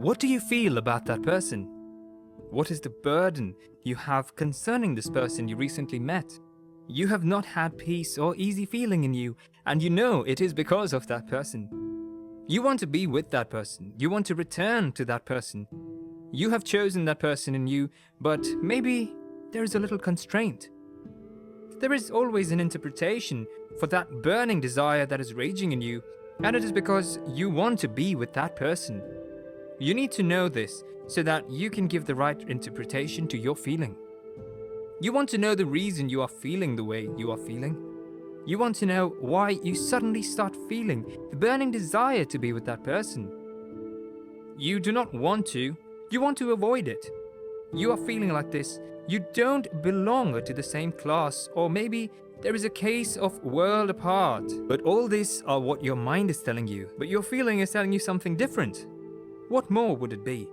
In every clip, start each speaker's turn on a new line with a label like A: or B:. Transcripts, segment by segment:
A: What do you feel about that person? What is the burden you have concerning this person you recently met? You have not had peace or easy feeling in you, and you know it is because of that person. You want to be with that person. You want to return to that person. You have chosen that person in you, but maybe there is a little constraint. There is always an interpretation for that burning desire that is raging in you, and it is because you want to be with that person. You need to know this so that you can give the right interpretation to your feeling. You want to know the reason you are feeling the way you are feeling. You want to know why you suddenly start feeling the burning desire to be with that person. You do not want to, you want to avoid it. You are feeling like this. You don't belong to the same class, or maybe there is a case of world apart. But all this are what your mind is telling you, but your feeling is telling you something different. What more would it be?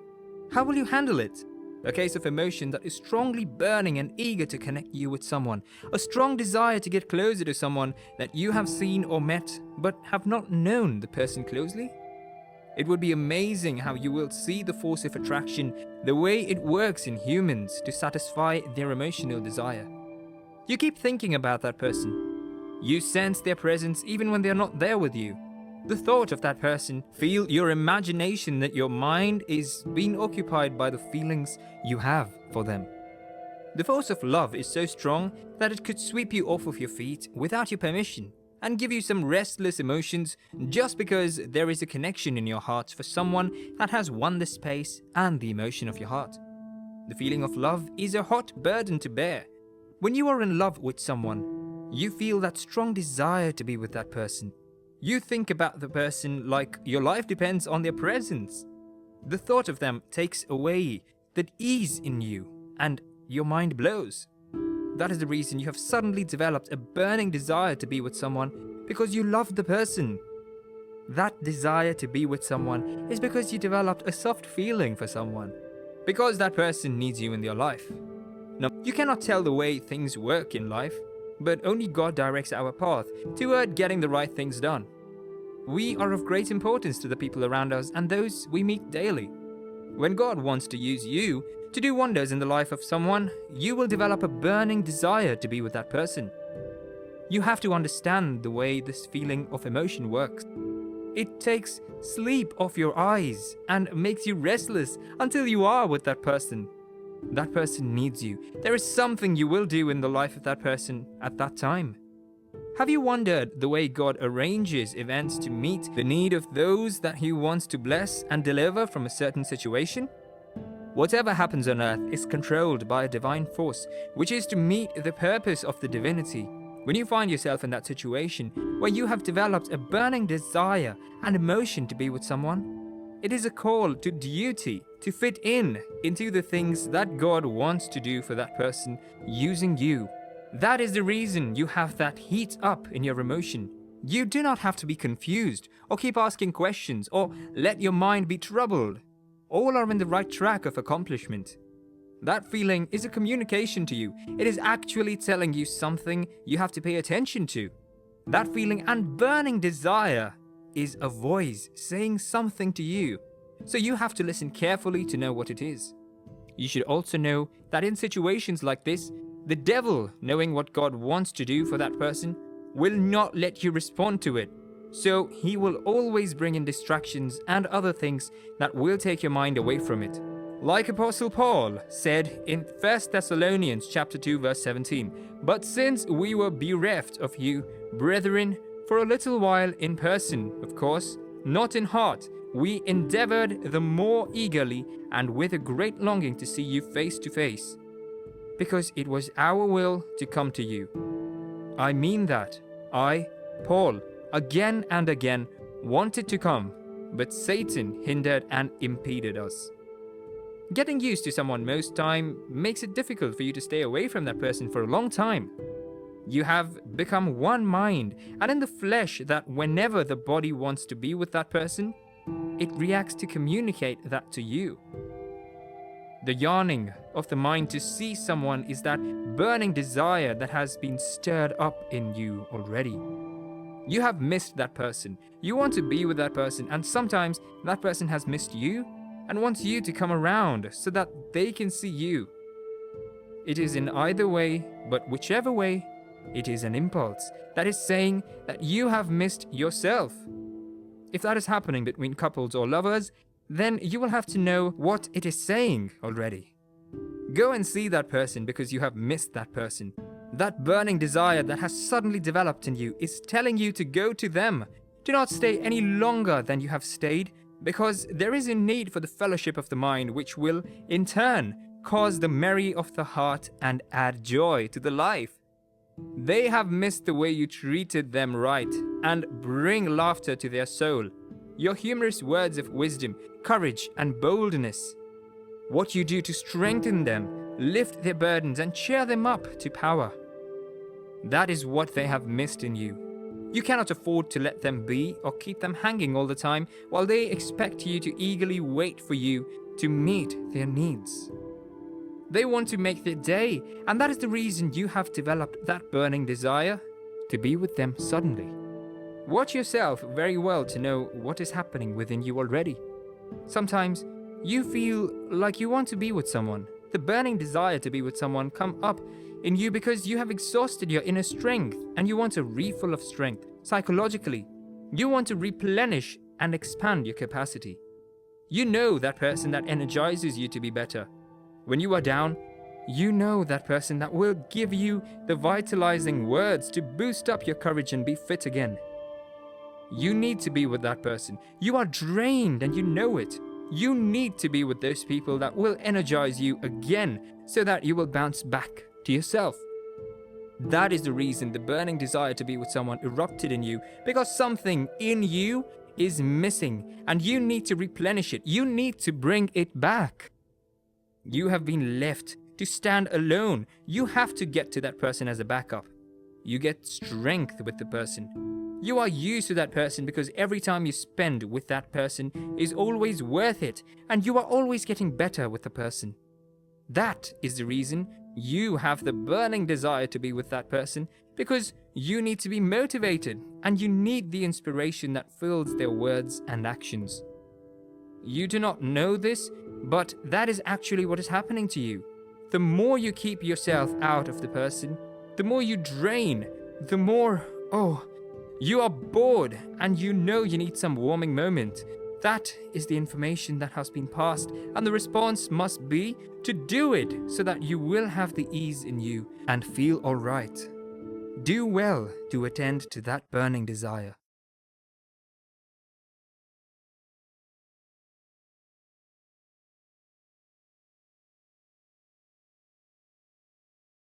A: How will you handle it? A case of emotion that is strongly burning and eager to connect you with someone. A strong desire to get closer to someone that you have seen or met, but have not known the person closely. It would be amazing how you will see the force of attraction, the way it works in humans to satisfy their emotional desire. You keep thinking about that person. You sense their presence even when they are not there with you. The thought of that person, feel your imagination that your mind is being occupied by the feelings you have for them. The force of love is so strong that it could sweep you off of your feet without your permission and give you some restless emotions just because there is a connection in your heart for someone that has won the space and the emotion of your heart. The feeling of love is a hot burden to bear. When you are in love with someone, you feel that strong desire to be with that person. You think about the person like your life depends on their presence. The thought of them takes away that ease in you, and your mind blows. That is the reason you have suddenly developed a burning desire to be with someone, because you love the person. That desire to be with someone is because you developed a soft feeling for someone, because that person needs you in your life. Now, you cannot tell the way things work in life, but only God directs our path toward getting the right things done. We are of great importance to the people around us and those we meet daily. When God wants to use you to do wonders in the life of someone, you will develop a burning desire to be with that person. You have to understand the way this feeling of emotion works. It takes sleep off your eyes and makes you restless until you are with that person. That person needs you. There is something you will do in the life of that person at that time. Have you wondered the way God arranges events to meet the need of those that He wants to bless and deliver from a certain situation? Whatever happens on earth is controlled by a divine force, which is to meet the purpose of the divinity. When you find yourself in that situation where you have developed a burning desire and emotion to be with someone, it is a call to duty, to fit into the things that God wants to do for that person using you. That is the reason you have that heat up in your emotion. You do not have to be confused or keep asking questions or let your mind be troubled. All are in the right track of accomplishment. That feeling is a communication to you. It is actually telling you something you have to pay attention to. That feeling and burning desire is a voice saying something to you. So you have to listen carefully to know what it is. You should also know that in situations like this, the devil, knowing what God wants to do for that person, will not let you respond to it. So he will always bring in distractions and other things that will take your mind away from it. Like Apostle Paul said in 1 Thessalonians chapter 2 verse 17, "But since we were bereft of you, brethren, for a little while in person, of course, not in heart, we endeavored the more eagerly and with a great longing to see you face to face, because it was our will to come to you." I mean that. I, Paul, again and again wanted to come, but Satan hindered and impeded us. Getting used to someone most time makes it difficult for you to stay away from that person for a long time. You have become one mind and in the flesh that whenever the body wants to be with that person, it reacts to communicate that to you. The yearning of the mind to see someone is that burning desire that has been stirred up in you already. You have missed that person. You want to be with that person, and sometimes that person has missed you, and wants you to come around so that they can see you. It is in either way, but whichever way, it is an impulse that is saying that you have missed yourself. If that is happening between couples or lovers, then you will have to know what it is saying already. Go and see that person because you have missed that person. That burning desire that has suddenly developed in you is telling you to go to them. Do not stay any longer than you have stayed, because there is a need for the fellowship of the mind, which will, in turn, cause the merry of the heart and add joy to the life. They have missed the way you treated them right and bring laughter to their soul. Your humorous words of wisdom, courage, and boldness. What you do to strengthen them, lift their burdens, and cheer them up to power. That is what they have missed in you. You cannot afford to let them be or keep them hanging all the time while they expect you to eagerly wait for you to meet their needs. They want to make their day, and that is the reason you have developed that burning desire to be with them suddenly. Watch yourself very well to know what is happening within you already. Sometimes you feel like you want to be with someone. The burning desire to be with someone come up in you because you have exhausted your inner strength and you want a refill of strength. Psychologically, you want to replenish and expand your capacity. You know that person that energizes you to be better. When you are down, you know that person that will give you the vitalizing words to boost up your courage and be fit again. You need to be with that person. You are drained and you know it. You need to be with those people that will energize you again so that you will bounce back to yourself. That is the reason the burning desire to be with someone erupted in you, because something in you is missing and you need to replenish it. You need to bring it back. You have been left to stand alone. You have to get to that person as a backup. You get strength with the person. You are used to that person because every time you spend with that person is always worth it, and you are always getting better with the person. That is the reason you have the burning desire to be with that person, because you need to be motivated and you need the inspiration that fills their words and actions. You do not know this, but that is actually what is happening to you. The more you keep yourself out of the person, the more you drain, the more, you are bored and you know you need some warming moment. That is the information that has been passed, and the response must be to do it so that you will have the ease in you and feel alright. Do well to attend to that burning desire.